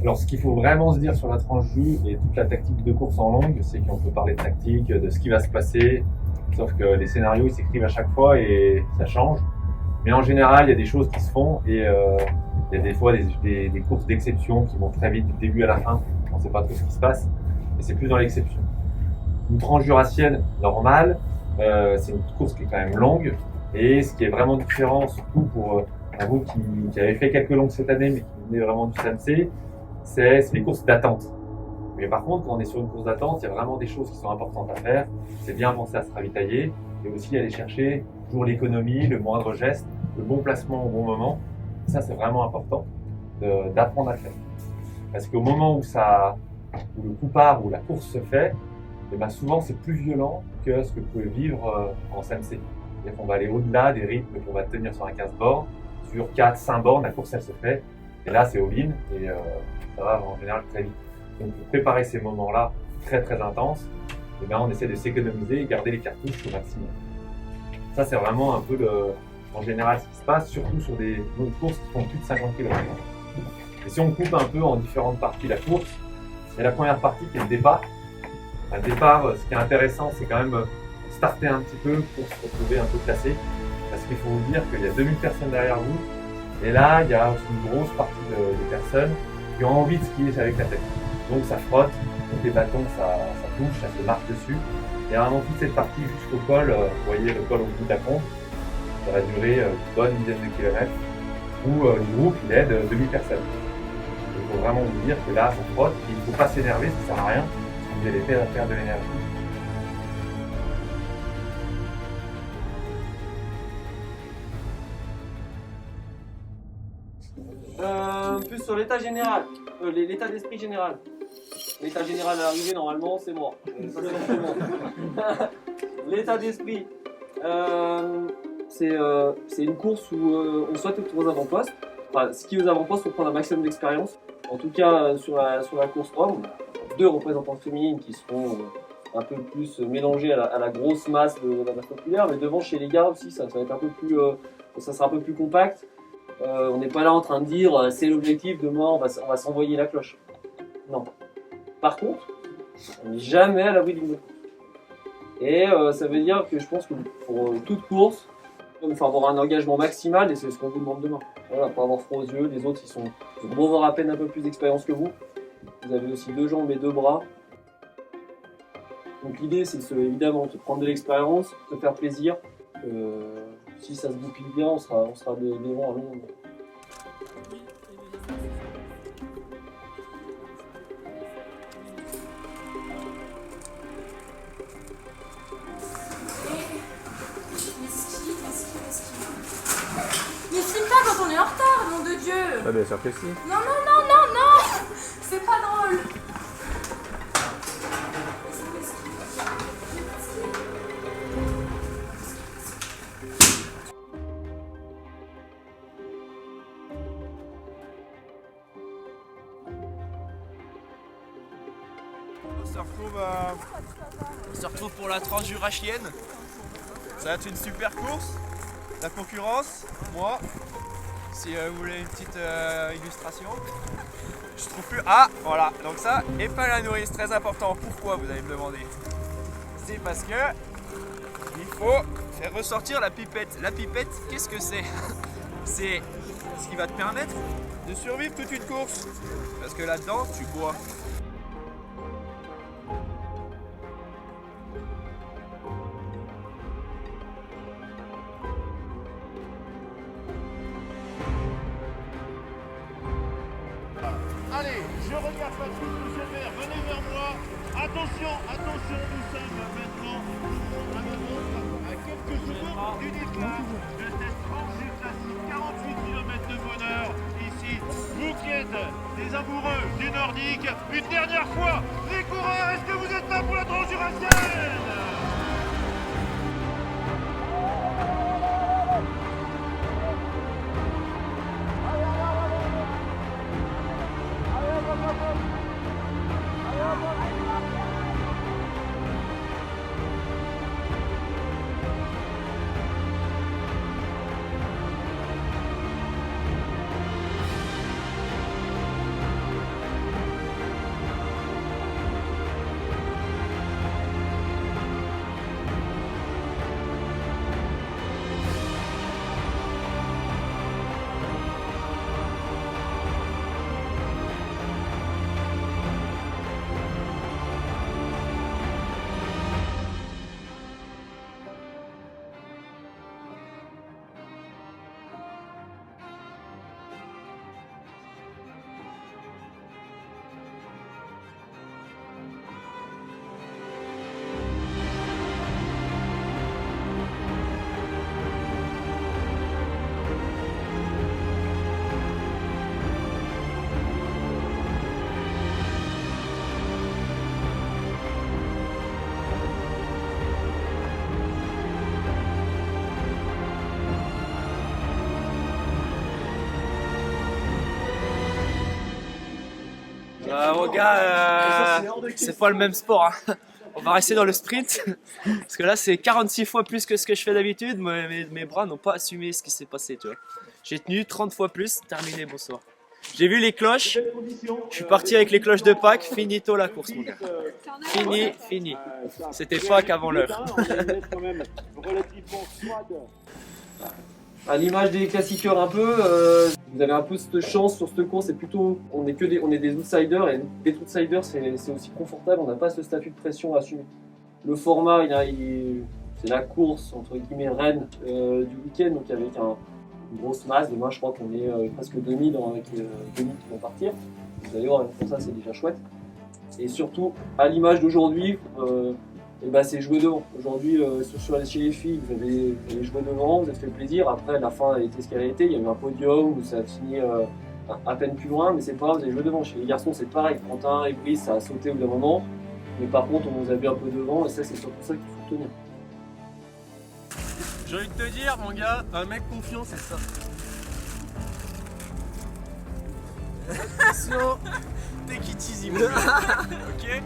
Alors, ce qu'il faut vraiment se dire sur la tranche vue et toute la tactique de course en longue, c'est qu'on peut parler de tactique, de ce qui va se passer, sauf que les scénarios ils s'écrivent à chaque fois et ça change. Mais en général, il y a des choses qui se font et il y a des fois des courses d'exception qui vont très vite du début à la fin. On ne sait pas trop ce qui se passe, mais c'est plus dans l'exception. Une tranche jurassienne normale, c'est une course qui est quand même longue et ce qui est vraiment différent, surtout pour vous qui avez fait quelques longues cette année mais qui venez vraiment du SAMC, c'est les courses d'attente. Mais par contre, quand on est sur une course d'attente, il y a vraiment des choses qui sont importantes à faire. C'est bien penser à se ravitailler et aussi aller chercher toujours l'économie, le moindre geste, le bon placement au bon moment. Ça, c'est vraiment important d'apprendre à faire. Parce qu'au moment où le coup part, où la course se fait, et ben souvent c'est plus violent que ce que vous pouvez vivre en SAMC. C'est-à-dire qu'on va aller au-delà des rythmes qu'on va tenir sur un 15 bornes. Sur 4-5 bornes, la course elle se fait. Et là, c'est all-in et ça va en général très vite. Donc pour préparer ces moments-là très très intenses, et ben, on essaie de s'économiser et garder les cartouches au maximum. Ça, c'est vraiment un peu en général ce qui se passe, surtout sur des courses qui font plus de 50 km. Et si on coupe un peu en différentes parties la course, il y a la première partie qui est le départ. Le départ, ce qui est intéressant, c'est quand même starter un petit peu pour se retrouver un peu classé. Parce qu'il faut vous dire qu'il y a 2000 personnes derrière vous. Et là, il y a une grosse partie de personnes qui ont envie de skier avec la tête. Donc ça frotte, donc les bâtons, ça touche, ça se marche dessus. Et avant toute cette partie jusqu'au col, vous voyez le col au bout de la pompe, ça va durer une bonne dizaine de kilomètres, où le groupe il aide 2000 personnes. Il faut vraiment vous dire que là, ça frotte, et il ne faut pas s'énerver, ça ne sert à rien, vous allez perdre de l'énergie. Plus sur l'état général, l'état d'esprit général. L'état général à l'arrivée, normalement, c'est mort. Ça, c'est bon. L'état d'esprit, c'est une course où on souhaite être aux avant-postes. Enfin, skier aux avant-postes pour prendre un maximum d'expérience. En tout cas, sur la course 3, on a 2 représentantes féminines qui seront un peu plus mélangées à la grosse masse de la masse populaire. Mais devant, chez les gars aussi, ça va être un peu plus, ça sera un peu plus compact. On n'est pas là en train de dire c'est l'objectif, demain on va s'envoyer la cloche. Non. Par contre, on n'est jamais à l'abri d'une course. Et ça veut dire que je pense que pour toute course, il faut avoir un engagement maximal et c'est ce qu'on vous demande demain. Voilà, pas avoir froid aux yeux, les autres ils vont avoir à peine un peu plus d'expérience que vous. Vous avez aussi 2 jambes et 2 bras. Donc l'idée c'est évidemment de prendre de l'expérience, de faire plaisir. Si ça se goupille bien, on sera devant à long. Mais filme pas quand on est en retard, nom de Dieu! Bah bien sûr que si. Non, non, non, non, non! C'est pas drôle! On se retrouve pour la tranche jurassienne. Ça va être une super course. La concurrence, moi. Si vous voulez une petite illustration. Je trouve plus. Ah, voilà. Donc ça, et pas la nourrice, très important. Pourquoi, vous allez me demander? C'est parce que il faut faire ressortir la pipette. La pipette, qu'est-ce que c'est? C'est ce qui va te permettre de survivre toute une course. Parce que là-dedans, tu bois. Allez, je regarde Patrick, monsieur le maire, venez vers moi. Attention, attention, nous sommes maintenant à quelques secondes du départ de cette tranche classique 48 km de bonheur. Ici, vous qui êtes des amoureux du nordique, une dernière fois, les coureurs, est-ce que vous êtes là pour la tranche jurassienne? Mon gars, c'est pas le même sport. Hein. On va rester dans le sprint. Parce que là, c'est 46 fois plus que ce que je fais d'habitude. Mes bras n'ont pas assumé ce qui s'est passé, tu vois. J'ai tenu 30 fois plus, terminé, bonsoir. J'ai vu les cloches. Je suis parti avec les cloches de Pâques. Finito la course, mon gars. Fini. C'était Pâques avant l'heure. À l'image des classiqueurs un peu, vous avez un peu cette chance sur cette course, c'est plutôt, on est des outsiders et des outsiders c'est aussi confortable, on n'a pas ce statut de pression à assumer. Le format, c'est la course entre guillemets reine du week-end, donc avec une grosse masse. Demain, je crois qu'on est presque 2000 avec 2000 qui vont partir. D'ailleurs, pour ça, c'est déjà chouette. Et surtout, à l'image d'aujourd'hui, c'est jouer devant. Aujourd'hui, chez les filles, vous avez joué devant, vous avez fait plaisir. Après, la fin a été ce qu'elle a été. Il y a eu un podium où ça a fini à peine plus loin, mais c'est pas grave, vous avez joué devant. Chez les garçons, c'est pareil. Quentin et Brice, ça a sauté au bout d'un moment. Mais par contre, on vous a vu un peu devant, et ça, c'est surtout ça qu'il faut tenir. J'ai envie de te dire, mon gars, un mec confiant, c'est ça. Attention, take it easy, mon gars. Ok?